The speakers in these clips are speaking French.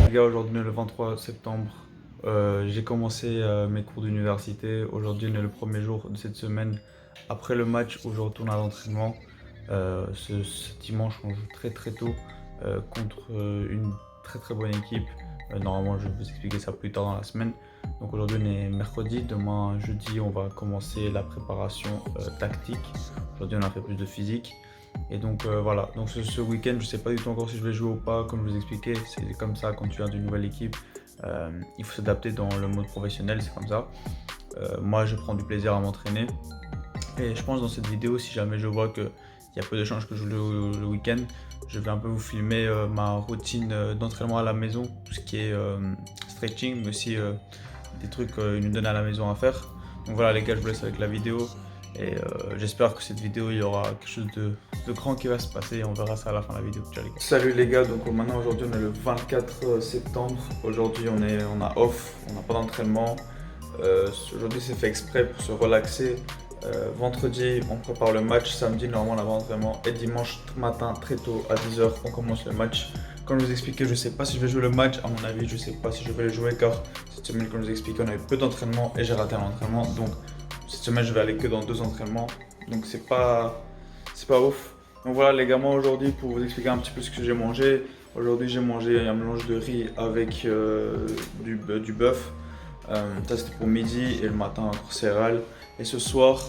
Les gars, aujourd'hui on est le 23 septembre. J'ai commencé mes cours d'université. Aujourd'hui on est le premier jour de cette semaine. Après le match où je retourne à l'entraînement, ce dimanche on joue très très tôt contre une très très bonne équipe. Normalement je vais vous expliquer ça plus tard dans la semaine. Donc aujourd'hui on est mercredi, demain jeudi on va commencer la préparation tactique. Aujourd'hui on a fait plus de physique. Et donc voilà, donc ce week-end je ne sais pas du tout encore si je vais jouer ou pas. Comme je vous expliquais, c'est comme ça quand tu viens d'une nouvelle équipe, il faut s'adapter dans le mode professionnel, c'est comme ça. Moi je prends du plaisir à m'entraîner et je pense dans cette vidéo, si jamais je vois qu'il y a peu de chances que je joue le week-end, je vais un peu vous filmer ma routine d'entraînement à la maison, tout ce qui est stretching, mais aussi des trucs une donne à la maison à faire. Donc voilà les gars, je vous laisse avec la vidéo. Et j'espère que cette vidéo, il y aura quelque chose de grand qui va se passer et on verra ça à la fin de la vidéo. Ciao les gars. Salut les gars, donc maintenant aujourd'hui on est le 24 septembre. Aujourd'hui on a off, on n'a pas d'entraînement. Aujourd'hui c'est fait exprès pour se relaxer. Vendredi on prépare le match, samedi normalement on a l'entraînement et dimanche matin très tôt à 10 h on commence le match. Comme je vous expliquais, je ne sais pas si je vais jouer le match, à mon avis je ne sais pas si je vais le jouer car cette semaine comme je vous expliquais on avait peu d'entraînement et j'ai raté un entraînement. Donc cette semaine, je vais aller que dans 2 entraînements, donc c'est pas ouf. Donc voilà les gars, moi aujourd'hui pour vous expliquer un petit peu ce que j'ai mangé. Aujourd'hui j'ai mangé un mélange de riz avec du bœuf. Ça c'était pour midi et le matin encore céréales. Et ce soir,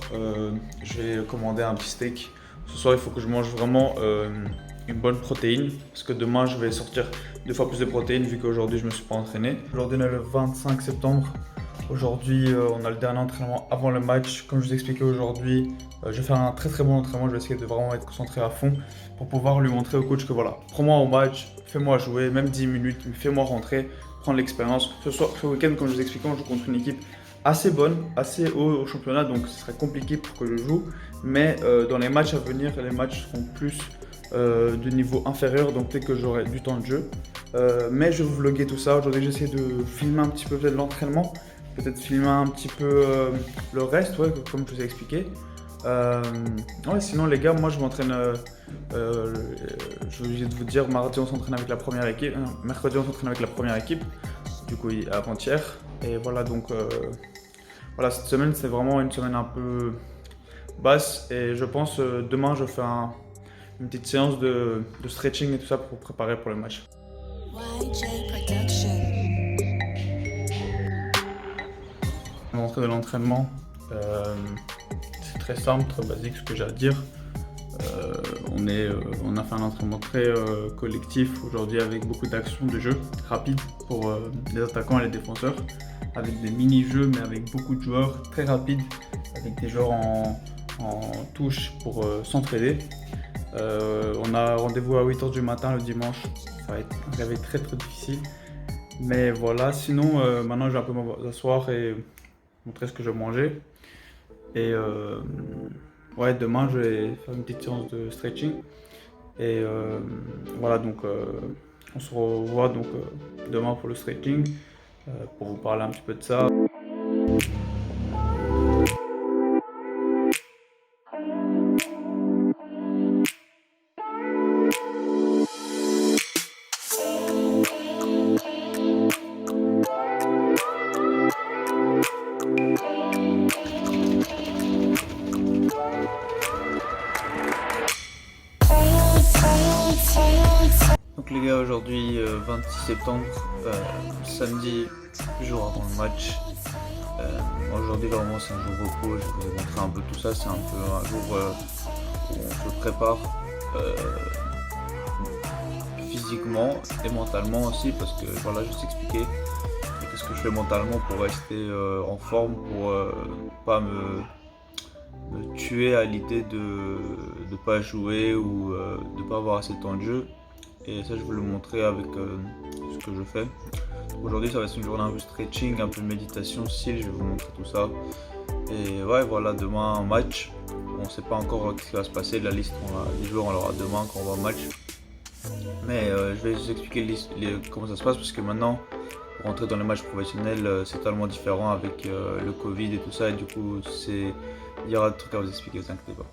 je vais commander un petit steak. Ce soir il faut que je mange vraiment une bonne protéine parce que demain je vais sortir 2 fois plus de protéines vu qu'aujourd'hui je me suis pas entraîné. Aujourd'hui on est le 25 septembre. Aujourd'hui, on a le dernier entraînement avant le match. Comme je vous expliquais aujourd'hui, je vais faire un très très bon entraînement. Je vais essayer de vraiment être concentré à fond pour pouvoir lui montrer au coach que voilà, prends-moi au match, fais-moi jouer, même 10 minutes, fais-moi rentrer, prendre l'expérience. Ce week-end, comme je vous expliquais, on joue contre une équipe assez bonne, assez haut au championnat, donc ce serait compliqué pour que je joue. Mais dans les matchs à venir, les matchs seront plus de niveau inférieur, donc peut-être que j'aurai du temps de jeu. Mais je vais vous vlogger tout ça. Aujourd'hui, j'essaie de filmer un petit peu peut-être l'entraînement. Peut-être filmer un petit peu le reste, ouais, comme je vous ai expliqué. Ouais, sinon les gars, moi je m'entraîne, je vais de vous dire, mardi on s'entraîne avec la première équipe, mercredi on s'entraîne avec la première équipe, du coup avant-hier. Et voilà, donc voilà, cette semaine c'est vraiment une semaine un peu basse et je pense demain je fais une petite séance de stretching et tout ça pour préparer pour le match. L'entrée de l'entraînement, c'est très simple, très basique ce que j'ai à dire. On a fait un entraînement très collectif aujourd'hui avec beaucoup d'actions de jeu rapides pour les attaquants et les défenseurs, avec des mini-jeux mais avec beaucoup de joueurs très rapides, avec des joueurs en touche pour s'entraider. On a rendez-vous à 8 h du matin le dimanche, ça va être un réveil très très difficile. Mais voilà, sinon maintenant je vais un peu m'asseoir et montrer ce que je vais manger. Et ouais, demain je vais faire une petite séance de stretching. Et voilà, donc on se revoit donc demain pour le stretching, pour vous parler un petit peu de ça. Donc les gars, aujourd'hui 26 septembre, samedi, jour avant le match. Aujourd'hui vraiment c'est un jour repos, je vais vous montrer un peu tout ça, c'est un peu un jour où on se prépare physiquement et mentalement aussi, parce que voilà, je vais t'expliquer qu'est-ce que je fais mentalement pour rester en forme, pour pas me tuer à l'idée de ne pas jouer ou de ne pas avoir assez de temps de jeu. Et ça je vais le montrer avec ce que je fais. Aujourd'hui ça va être une journée un peu stretching, un peu de méditation style, je vais vous montrer tout ça. Et ouais voilà, demain un match, on ne sait pas encore ce qui va se passer, la liste, les joueurs on l'aura demain quand on va au match. Mais je vais vous expliquer comment ça se passe, parce que maintenant pour rentrer dans les matchs professionnels c'est totalement différent avec le Covid et tout ça, et du coup il y aura des trucs à vous expliquer, ne vous inquiétez pas.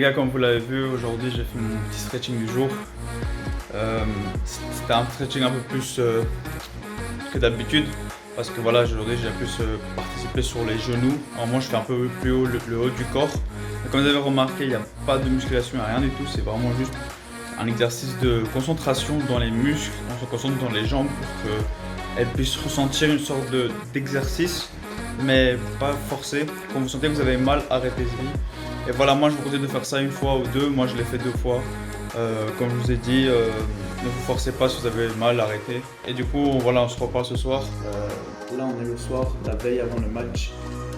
gars, comme vous l'avez vu, aujourd'hui j'ai fait mon petit stretching du jour. C'était un stretching un peu plus que d'habitude parce que voilà, aujourd'hui j'ai plus participé sur les genoux. En moi je fais un peu plus haut le haut du corps. Et comme vous avez remarqué, il n'y a pas de musculation, il n'y a rien du tout, c'est vraiment juste un exercice de concentration dans les muscles. On se concentre dans les jambes pour qu'elles puissent ressentir une sorte d'exercice, mais pas forcé. Quand vous sentez que vous avez mal, arrêtez-y. Et voilà, moi je vous conseille de faire ça une fois ou deux. Moi je l'ai fait 2 fois. Comme je vous ai dit, ne vous forcez pas si vous avez mal, arrêtez. Et du coup, voilà, on se reparle ce soir. Là, on est le soir, la veille avant le match.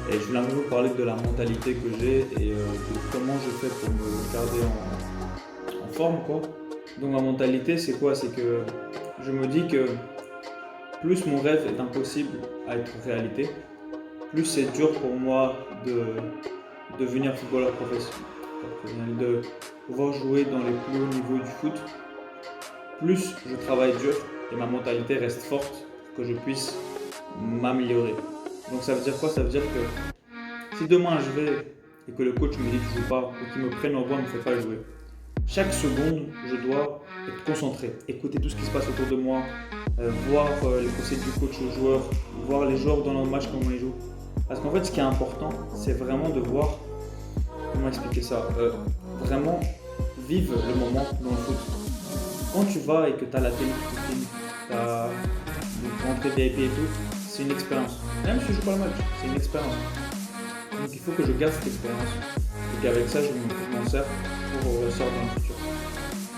Et je voulais un peu vous parler de la mentalité que j'ai et de comment je fais pour me garder en forme, quoi. Donc ma mentalité, c'est quoi? C'est que je me dis que plus mon rêve est impossible à être réalité, plus c'est dur pour moi de devenir footballeur professionnel, de pouvoir jouer dans les plus hauts niveaux du foot. Plus je travaille dur et ma mentalité reste forte pour que je puisse m'améliorer. Donc ça veut dire quoi? Ça veut dire que si demain je vais et que le coach me dit que je ne joue pas ou qu'il me prenne en voix, ne me fait pas jouer, chaque seconde, je dois être concentré, écouter tout ce qui se passe autour de moi, voir les conseils du coach aux joueurs, voir les joueurs dans leur match, comment ils jouent. Parce qu'en fait, ce qui est important, c'est vraiment de voir, comment expliquer ça, vraiment vivre le moment dans le foot. Quand tu vas et que tu as la télé qui te filme, tu as l'entrée VIP et tout, c'est une expérience. Même si je joue pas le match, c'est une expérience. Donc il faut que je garde cette expérience et qu'avec ça, je m'en sers pour ressortir dans le futur.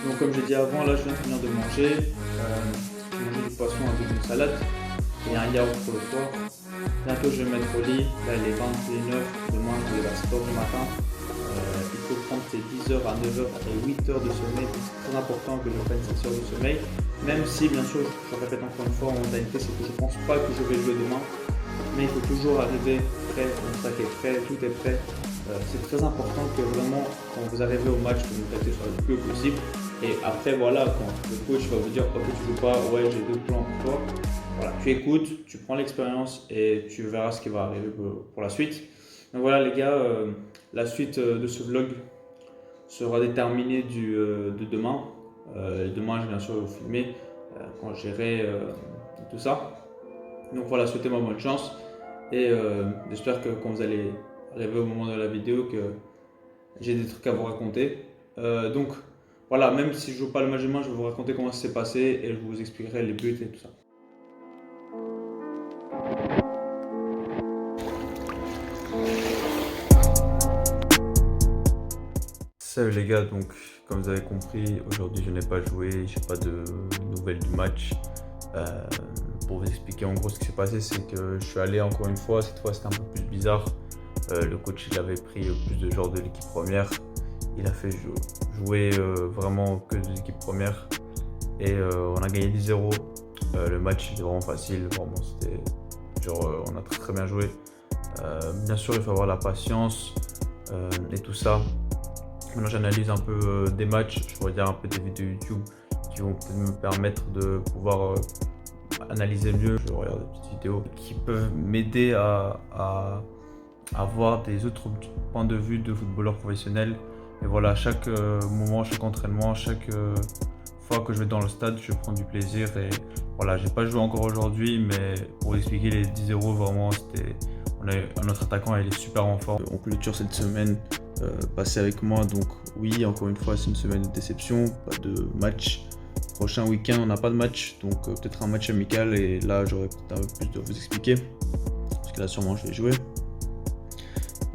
Donc comme j'ai dit avant, là je viens de finir de manger. J'ai mangé du poisson avec une salade et un yaourt pour le soir. Bientôt je vais me mettre au lit. Là il est 21h. Demain je vais à la sport du matin. Il faut prendre ces 10h à 9h et 8h de sommeil. C'est très important que je prenne 6 heures de sommeil. Même si bien sûr, je répète encore une fois, en mentalité c'est que je ne pense pas que je vais jouer demain. Mais il faut toujours arriver prêt, mon sac est prêt, tout est prêt. C'est très important que vraiment, quand vous arrivez au match, que vous mentalité soit le plus haut possible. Et après, voilà, quand le coach va vous dire ok, tu joues pas, ouais, j'ai 2 plans pour toi. Voilà, tu écoutes, tu prends l'expérience et tu verras ce qui va arriver pour la suite. Donc voilà, les gars, la suite de ce vlog sera déterminée de demain. Demain, je vais bien sûr vous filmer quand j'irai tout ça. Donc voilà, souhaitez-moi bonne chance et j'espère que quand vous allez arriver au moment de la vidéo que j'ai des trucs à vous raconter. Donc voilà, même si je ne joue pas le match demain, je vais vous raconter comment ça s'est passé et je vous expliquerai les buts et tout ça. Salut les gars, donc comme vous avez compris, aujourd'hui je n'ai pas joué, j'ai pas de nouvelles du match. Pour vous expliquer en gros ce qui s'est passé, c'est que je suis allé encore une fois, cette fois c'était un peu plus bizarre. Le coach il avait pris plus de joueurs de l'équipe première, il a fait jouer vraiment que de l'équipe première et on a gagné 10-0. Le match était vraiment facile, vraiment c'était genre on a très bien joué. Bien sûr il faut avoir la patience et tout ça. Maintenant j'analyse un peu des matchs, je regarde un peu des vidéos YouTube qui vont peut-être me permettre de pouvoir analyser mieux. Je regarde des petites vidéos qui peuvent m'aider à avoir des autres points de vue de footballeur professionnel. Et voilà, chaque moment, chaque entraînement, chaque fois que je vais dans le stade, je prends du plaisir. Et voilà, j'ai pas joué encore aujourd'hui, mais pour vous expliquer les 10-0, vraiment, notre attaquant, il est super en forme. On clôture cette semaine passée avec moi. Donc oui, encore une fois, c'est une semaine de déception, pas de match. Prochain week-end, on n'a pas de match, donc peut-être un match amical. Et là, j'aurais peut-être un peu plus de vous expliquer, parce que là, sûrement, je vais jouer.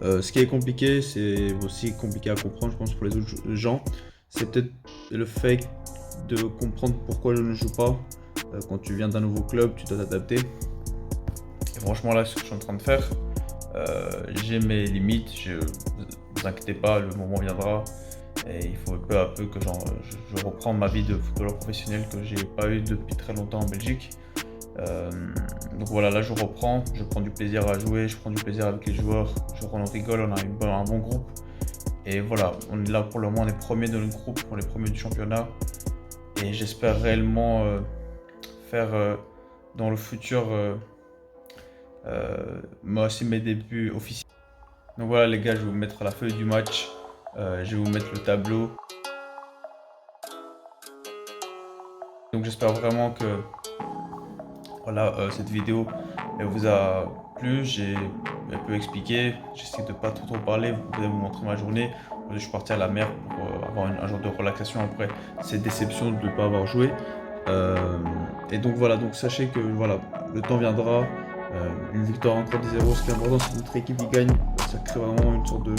Ce qui est compliqué, c'est aussi compliqué à comprendre, je pense, pour les autres gens. C'est peut-être le fait de comprendre pourquoi je ne joue pas. Quand tu viens d'un nouveau club, tu dois t'adapter. Et franchement, là, ce que je suis en train de faire, j'ai mes limites. Ne vous inquiétez pas, le moment viendra. Et il faut peu à peu que je reprends ma vie de footballeur professionnel que j'ai pas eu depuis très longtemps en Belgique. Donc voilà, là je reprends, je prends du plaisir à jouer, je prends du plaisir avec les joueurs, on rigole, on a un bon groupe. Et voilà, on est là pour le moment, on est premier de notre groupe, on est premier du championnat. Et j'espère réellement faire dans le futur moi aussi mes débuts officiels. Donc voilà les gars, je vais vous mettre la feuille du match. Je vais vous mettre le tableau. Donc j'espère vraiment que voilà, cette vidéo elle vous a plu. J'ai un peu expliqué, j'essaie de pas trop parler, vous montrer ma journée. Je suis parti à la mer pour avoir un jour de relaxation après cette déception de ne pas avoir joué. Et donc voilà, donc sachez que voilà, le temps viendra. Une victoire encore 10-0, ce qui est important, c'est que notre équipe qui gagne. Ça crée vraiment une sorte de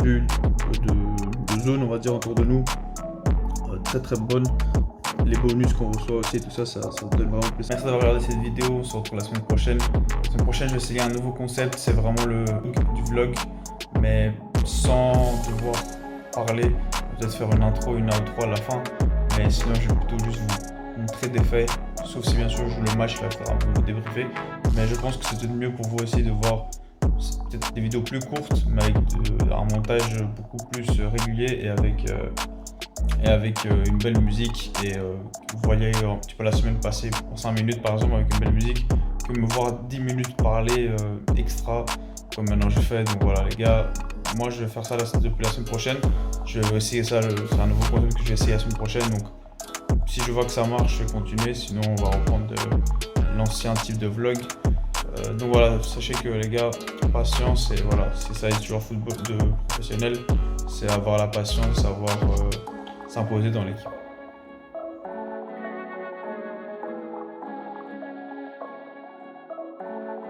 bulle, de zone, on va dire, autour de nous. Très très bonne. Les bonus qu'on reçoit aussi, tout ça, ça donne vraiment plaisir. Merci d'avoir regardé cette vidéo, on se retrouve la semaine prochaine. La semaine prochaine, je vais essayer un nouveau concept, c'est vraiment le du vlog, mais sans devoir parler, peut-être faire une intro, une outro à la fin, mais sinon je vais plutôt juste vous montrer des faits, sauf si bien sûr je joue le match, il va faire un peu vous débriefer, mais je pense que c'est peut-être mieux pour vous aussi de voir peut-être des vidéos plus courtes, mais avec un montage beaucoup plus régulier et avec une belle musique. Et vous voyez un petit peu la semaine passée pour 5 minutes par exemple avec une belle musique, que me voir 10 minutes parler extra comme maintenant j'ai fait. Donc voilà les gars, moi je vais faire ça depuis la semaine prochaine. Je vais essayer ça, c'est un nouveau concept que je vais essayer la semaine prochaine. Donc si je vois que ça marche, je vais continuer, sinon on va reprendre l'ancien type de vlog. Donc voilà, sachez que les gars, patience, et voilà, c'est ça être joueur football de professionnel, c'est avoir la patience, savoir s'imposer dans l'équipe.